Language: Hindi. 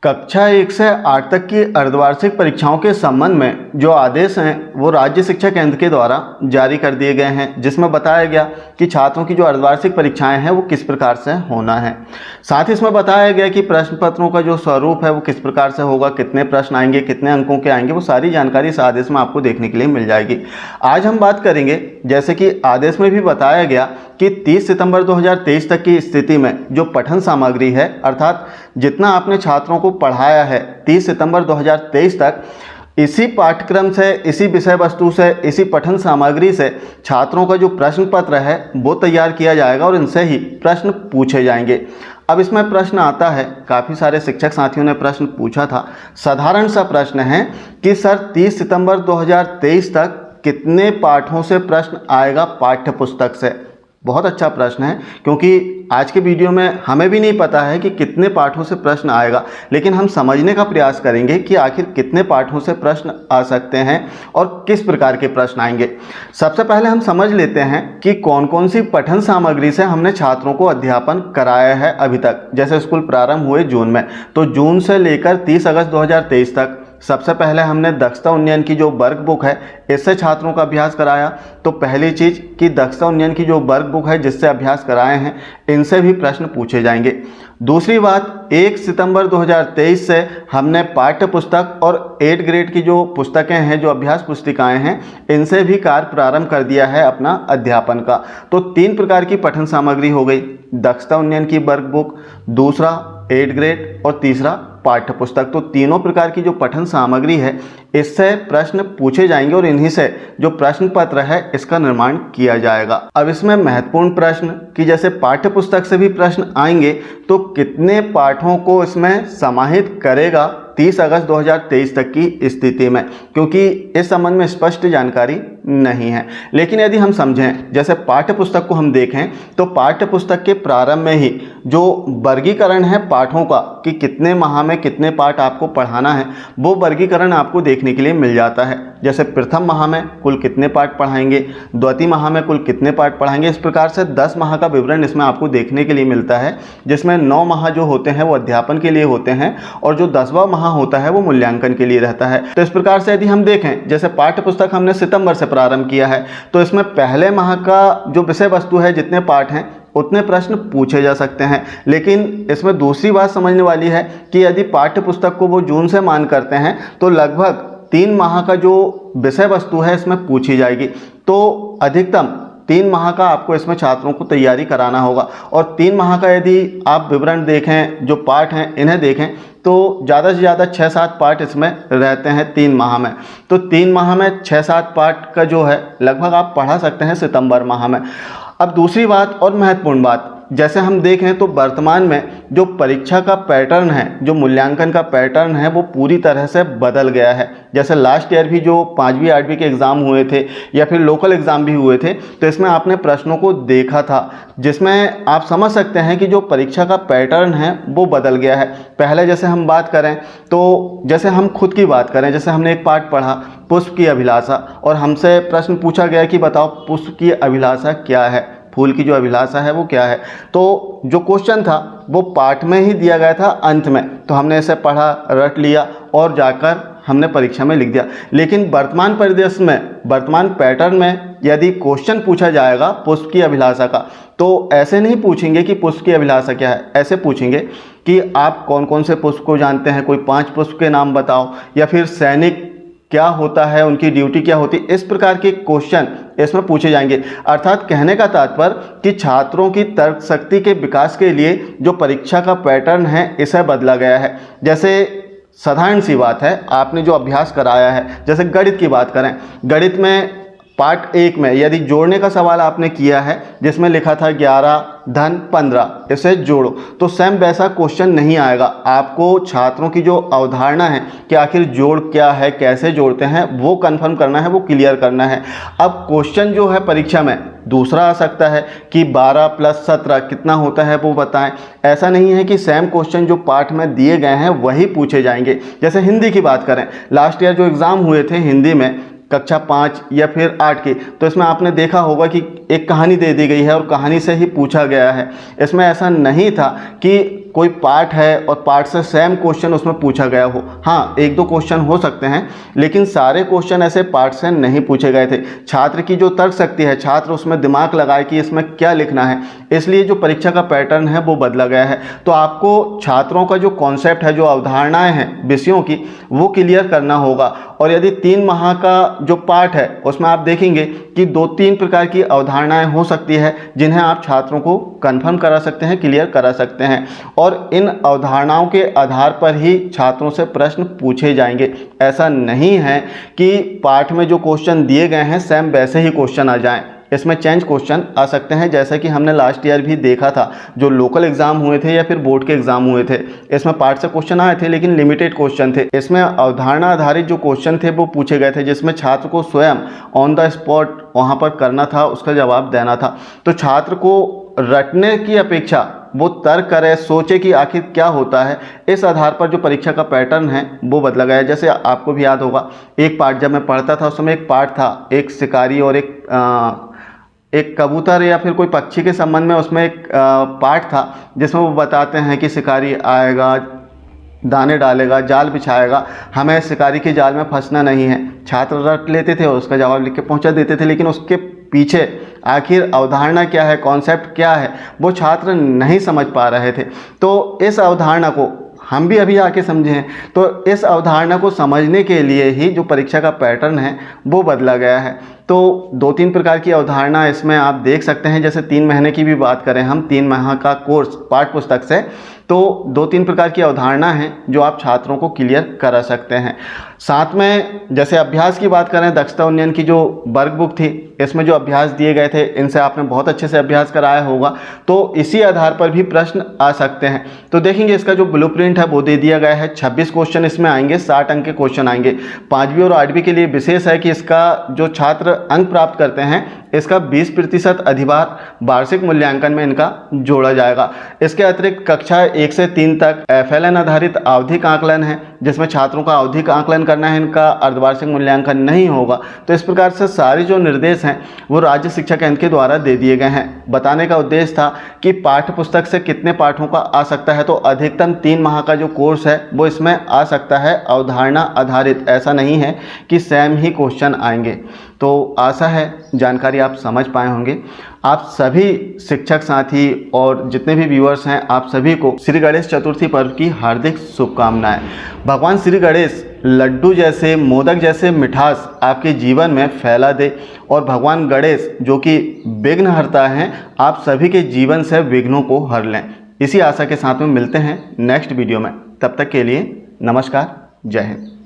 कक्षा 1 से 8 तक की अर्धवार्षिक परीक्षाओं के संबंध में जो आदेश हैं वो राज्य शिक्षा केंद्र के द्वारा जारी कर दिए गए हैं, जिसमें बताया गया कि छात्रों की जो अर्धवार्षिक परीक्षाएं हैं वो किस प्रकार से होना है। साथ ही इसमें बताया गया कि प्रश्न पत्रों का जो स्वरूप है वो किस प्रकार से होगा, कितने प्रश्न आएंगे, कितने अंकों के आएंगे, वो सारी जानकारी इस आदेश में आपको देखने के लिए मिल जाएगी। आज हम बात करेंगे, जैसे कि आदेश में भी बताया गया कि 30 सितंबर 2023 तक की स्थिति में जो पठन सामग्री है, अर्थात जितना आपने छात्रों को पढ़ाया है 30 सितंबर 2023 तक, इसी पाठ्यक्रम से, इसी विषय वस्तु से, इसी पठन सामग्री से छात्रों का जो प्रश्न पत्र है वो तैयार किया जाएगा और इनसे ही प्रश्न पूछे जाएंगे। अब इसमें प्रश्न आता है, काफ़ी सारे शिक्षक साथियों ने प्रश्न पूछा था। साधारण सा प्रश्न है कि सर 30 सितंबर 2023 तक कितने पाठों से प्रश्न आएगा पाठ्य पुस्तक से। बहुत अच्छा प्रश्न है, क्योंकि आज के वीडियो में हमें भी नहीं पता है कि कितने पाठों से प्रश्न आएगा, लेकिन हम समझने का प्रयास करेंगे कि आखिर कितने पाठों से प्रश्न आ सकते हैं और किस प्रकार के प्रश्न आएंगे। सबसे पहले हम समझ लेते हैं कि कौन कौन सी पठन सामग्री से हमने छात्रों को अध्यापन कराया है अभी तक। जैसे स्कूल प्रारंभ हुए जून में, तो जून से लेकर 30 अगस्त 2023 तक सबसे पहले हमने दक्षता उन्नयन की जो वर्क बुक है इससे छात्रों का अभ्यास कराया। तो पहली चीज़ कि दक्षता उन्नयन की जो वर्क बुक है जिससे अभ्यास कराए हैं, इनसे भी प्रश्न पूछे जाएंगे। दूसरी बात, 1 सितंबर 2023 से हमने पाठ्य पुस्तक और 8 ग्रेड की जो पुस्तकें हैं, जो अभ्यास पुस्तिकाएं हैं, इनसे भी कार्य प्रारंभ कर दिया है अपना अध्यापन का। तो 3 प्रकार की पठन सामग्री हो गई, दक्षता उन्नयन की वर्क बुक, दूसरा 8 ग्रेड और तीसरा पाठ्य पुस्तक। तो तीनों प्रकार की जो पठन सामग्री है इससे प्रश्न पूछे जाएंगे और इन्हीं से जो प्रश्न पत्र है इसका निर्माण किया जाएगा। अब इसमें महत्वपूर्ण प्रश्न कि जैसे पाठ्य पुस्तक से भी प्रश्न आएंगे तो कितने पाठों को इसमें समाहित करेगा 30 अगस्त 2023 तक की स्थिति में, क्योंकि इस संबंध में स्पष्ट जानकारी नहीं है। लेकिन यदि हम समझें, जैसे पाठ्य पुस्तक को हम देखें तो पाठ्य पुस्तक के प्रारंभ में ही जो वर्गीकरण है पाठों का कि कितने माह में कितने पाठ आपको पढ़ाना है, वो वर्गीकरण आपको देखने के लिए मिल जाता है। जैसे प्रथम माह में कुल कितने पाठ पढ़ाएंगे, द्वितीय माह में कुल कितने पाठ पढ़ाएंगे, इस प्रकार से 10 माह का विवरण इसमें आपको देखने के लिए मिलता है, जिसमें 9 माह जो होते हैं वो अध्यापन के लिए होते हैं और जो 10वां माह होता है वो मूल्यांकन के लिए रहता है। तो इस प्रकार से यदि हम देखें, जैसे पाठ्य पुस्तक हमने सितंबर से प्रारंभ किया है, तो इसमें पहले माह का जो विषय वस्तु है, जितने पाठ हैं उतने प्रश्न पूछे जा सकते हैं। लेकिन इसमें दूसरी बात समझने वाली है कि यदि पाठ्य पुस्तक को वो जून से मान करते हैं तो लगभग 3 माह का जो विषय वस्तु है इसमें पूछी जाएगी। तो अधिकतम 3 माह का आपको इसमें छात्रों को तैयारी कराना होगा। और 3 माह का यदि आप विवरण देखें, जो पाठ हैं इन्हें देखें, तो ज़्यादा से ज़्यादा 6-7 पाठ इसमें रहते हैं 3 माह में। तो 3 माह में 6-7 पाठ का जो है लगभग आप पढ़ा सकते हैं सितंबर माह में। अब दूसरी बात और महत्वपूर्ण बात, जैसे हम देखें तो वर्तमान में जो परीक्षा का पैटर्न है, जो मूल्यांकन का पैटर्न है, वो पूरी तरह से बदल गया है। जैसे लास्ट ईयर भी जो 5वीं 8वीं के एग्ज़ाम हुए थे या फिर लोकल एग्ज़ाम भी हुए थे, तो इसमें आपने प्रश्नों को देखा था, जिसमें आप समझ सकते हैं कि जो परीक्षा का पैटर्न है वो बदल गया है। पहले जैसे हम बात करें तो जैसे हम खुद की बात करें, जैसे हमने एक पाठ पढ़ा पुष्प की अभिलाषा, और हमसे प्रश्न पूछा गया कि बताओ पुष्प की अभिलाषा क्या है, फूल की जो अभिलाषा है वो क्या है। तो जो क्वेश्चन था वो पाठ में ही दिया गया था अंत में, तो हमने इसे पढ़ा, रट लिया और जाकर हमने परीक्षा में लिख दिया। लेकिन वर्तमान परिदृश्य में, वर्तमान पैटर्न में यदि क्वेश्चन पूछा जाएगा पुष्प की अभिलाषा का, तो ऐसे नहीं पूछेंगे कि पुष्प की अभिलाषा क्या है, ऐसे पूछेंगे कि आप कौन कौन से पुष्प को जानते हैं, कोई 5 पुष्प के नाम बताओ, या फिर सैनिक क्या होता है, उनकी ड्यूटी क्या होती है। इस प्रकार के क्वेश्चन इसमें पूछे जाएंगे। अर्थात कहने का तात्पर्य कि छात्रों की तर्क शक्ति के विकास के लिए जो परीक्षा का पैटर्न है इसे बदला गया है। जैसे साधारण सी बात है, आपने जो अभ्यास कराया है, जैसे गणित की बात करें, गणित में पार्ट 1 में यदि जोड़ने का सवाल आपने किया है जिसमें लिखा था 11 धन 15, इसे जोड़ो, तो सेम वैसा क्वेश्चन नहीं आएगा। आपको छात्रों की जो अवधारणा है कि आखिर जोड़ क्या है, कैसे जोड़ते हैं, वो कंफर्म करना है, वो क्लियर करना है। अब क्वेश्चन जो है परीक्षा में दूसरा आ सकता है कि 12 + 17 कितना होता है वो बताएं। ऐसा नहीं है कि सेम क्वेश्चन जो पाठ में दिए गए हैं वही पूछे जाएंगे। जैसे हिंदी की बात करें, लास्ट ईयर जो एग्ज़ाम हुए थे हिंदी में कक्षा 5 या फिर 8 की, तो इसमें आपने देखा होगा कि एक कहानी दे दी गई है और कहानी से ही पूछा गया है। इसमें ऐसा नहीं था कि कोई पार्ट है और पार्ट से सेम क्वेश्चन उसमें पूछा गया हो। हाँ, एक दो क्वेश्चन हो सकते हैं, लेकिन सारे क्वेश्चन ऐसे पार्ट से नहीं पूछे गए थे। छात्र की जो तर्क शक्ति है, छात्र उसमें दिमाग लगाए कि इसमें क्या लिखना है, इसलिए जो परीक्षा का पैटर्न है वो बदला गया है। तो आपको छात्रों का जो कॉन्सेप्ट है, जो अवधारणाएं हैं विषयों की, वो क्लियर करना होगा। और यदि 3 माह का जो पार्ट है उसमें आप देखेंगे कि 2-3 प्रकार की अवधारणाएं हो सकती है जिन्हें आप छात्रों को कंफर्म करा सकते हैं, क्लियर करा सकते हैं, और इन अवधारणाओं के आधार पर ही छात्रों से प्रश्न पूछे जाएंगे। ऐसा नहीं है कि पाठ में जो क्वेश्चन दिए गए हैं सेम वैसे ही क्वेश्चन आ जाएं। इसमें चेंज क्वेश्चन आ सकते हैं, जैसा कि हमने लास्ट ईयर भी देखा था, जो लोकल एग्जाम हुए थे या फिर बोर्ड के एग्जाम हुए थे, इसमें पार्ट से क्वेश्चन आए थे लेकिन लिमिटेड क्वेश्चन थे। इसमें अवधारणा आधारित जो क्वेश्चन थे वो पूछे गए थे, जिसमें छात्र को स्वयं ऑन द स्पॉट वहाँ पर करना था, उसका जवाब देना था। तो छात्र को रटने की अपेक्षा वो तर्क करे, सोचे कि आखिर क्या होता है। इस आधार पर जो परीक्षा का पैटर्न है वो बदला गया है। जैसे आपको भी याद होगा, एक पार्ट जब मैं पढ़ता था उस समय एक पार्ट था, एक शिकारी और एक कबूतर या फिर कोई पक्षी के संबंध में उसमें एक पार्ट था, जिसमें वो बताते हैं कि शिकारी आएगा, दाने डालेगा, जाल बिछाएगा, हमें शिकारी के जाल में फंसना नहीं है। छात्र रट लेते थे और उसका जवाब लिख के पहुंचा देते थे, लेकिन उसके पीछे आखिर अवधारणा क्या है, कॉन्सेप्ट क्या है, वो छात्र नहीं समझ पा रहे थे। तो इस अवधारणा को हम भी अभी आके समझे हैं। तो इस अवधारणा को समझने के लिए ही जो परीक्षा का पैटर्न है वो बदला गया है। तो 2-3 प्रकार की अवधारणा इसमें आप देख सकते हैं। जैसे 3 महीने की भी बात करें हम, 3 माह का कोर्स पाठ्य पुस्तक से, तो 2-3 प्रकार की अवधारणा है जो आप छात्रों को क्लियर करा सकते हैं। साथ में जैसे अभ्यास की बात करें, दक्षता उन्नयन की जो वर्क बुक थी, इसमें जो अभ्यास दिए गए थे, इनसे आपने बहुत अच्छे से अभ्यास कराया होगा, तो इसी आधार पर भी प्रश्न आ सकते हैं। तो देखेंगे इसका जो ब्लूप्रिंट है वो दे दिया गया है। 26 क्वेश्चन इसमें आएंगे, 60 अंक के क्वेश्चन आएंगे। 5वीं और 8वीं के लिए विशेष है कि इसका जो छात्र अंक प्राप्त करते हैं, इसका 20% अधिभार वार्षिक मूल्यांकन में इनका जोड़ा जाएगा। इसके अतिरिक्त कक्षा 1 से 3 तक FLN आधारित आवधिक आकलन है, जिसमें छात्रों का आवधिक आकलन करना है, इनका अर्धवार्षिक मूल्यांकन नहीं होगा। तो इस प्रकार से सारे जो निर्देश हैं वो राज्य शिक्षा केंद्र के द्वारा दे दिए गए हैं। बताने का उद्देश्य था कि पाठ्य पुस्तक से कितने पाठों का आ सकता है, तो अधिकतम 3 माह का जो कोर्स है वो इसमें आ सकता है अवधारणा आधारित। ऐसा नहीं है कि सेम ही क्वेश्चन आएंगे। तो आशा है जानकारी आप समझ पाए होंगे। आप सभी शिक्षक साथी और जितने भी व्यूअर्स हैं, आप सभी को श्री गणेश चतुर्थी पर्व की हार्दिक शुभकामनाएं। भगवान श्री गणेश लड्डू जैसे, मोदक जैसे मिठास आपके जीवन में फैला दे, और भगवान गणेश जो कि विघ्नहर्ता हैं, आप सभी के जीवन से विघ्नों को हर लें। इसी आशा के साथ में मिलते हैं नेक्स्ट वीडियो में। तब तक के लिए नमस्कार, जय हिंद।